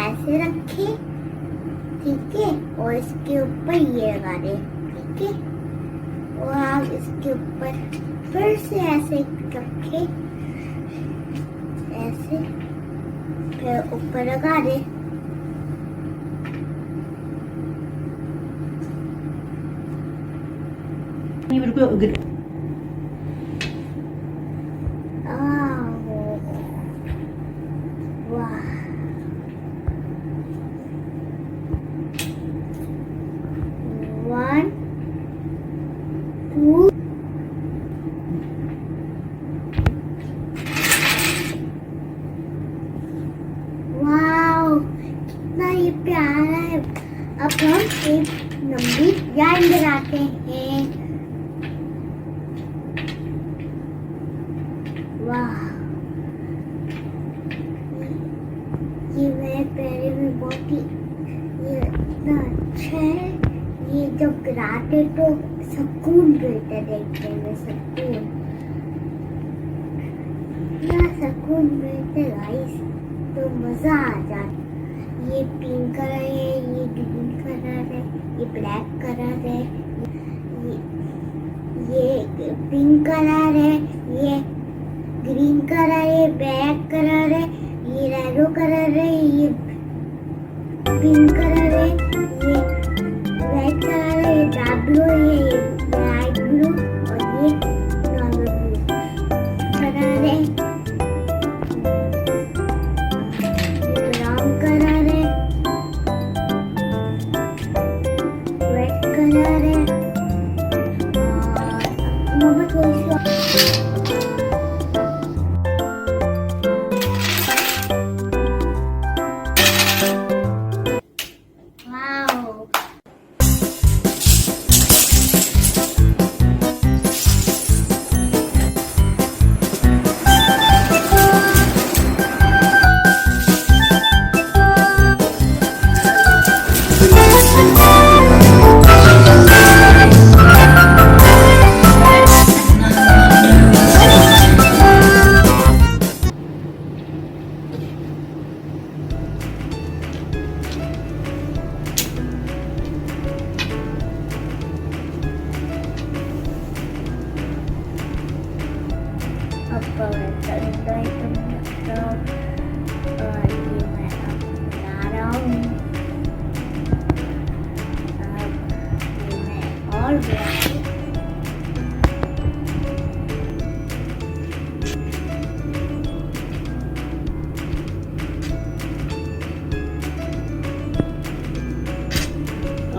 ऐसे रखे, ठीक है, और इसके ऊपर ये लगा दे, ठीक है, और आप इसके ऊपर फिर से ऐसे रखे, ऐसे, फिर ऊपर लगा दे। ये मेरे को वाह, वन, टू, वाह, कितना ये प्यारा है। अब हम एक लंबी लाइन बनाते हैं। वाह, ये मेरे पैर में बहुत ही ये इतना अच्छा है। ये जब गिराते तो सुकून मिलता है, देखने में सुकून, इतना सुकून मिलता है गाइस, तो मजा आ जाता। ये पिंक कलर है, ये ग्रीन कलर है, ये ब्लैक कलर है, ये पिंक कलर है, ये ग्रीन कलर है, ब्लैक कलर है, ये रेड कलर है, ये पिंक कलर है, ये रेड कलर है, ये डार्क ब्लू है, ये लाइट ब्लू और ये नॉर्मल ब्लू कलर है, ये ब्राउन कलर है, रेड कलर है, और मम्मा थोड़ी सी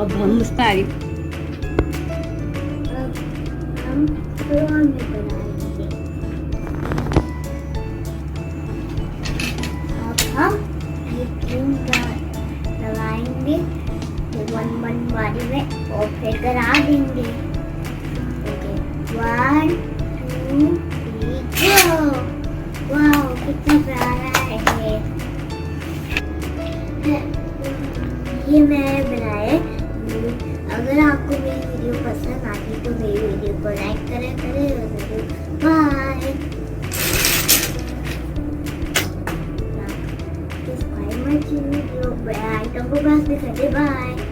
अब हम उसका हम फ्लोर में बनाएंगे। अब हम ये ग्रीन लगाएंगे वन वाली में और फिर करा देंगे। वन, टू, थ्री, गो। वाह, कितना प्यारा है ये मैंने बनाया। अगर आपको मेरी वीडियो पसंद आती तो मेरी वीडियो को लाइक करें। Bye. Subscribe my channel, item को बस दिखाते। बाय।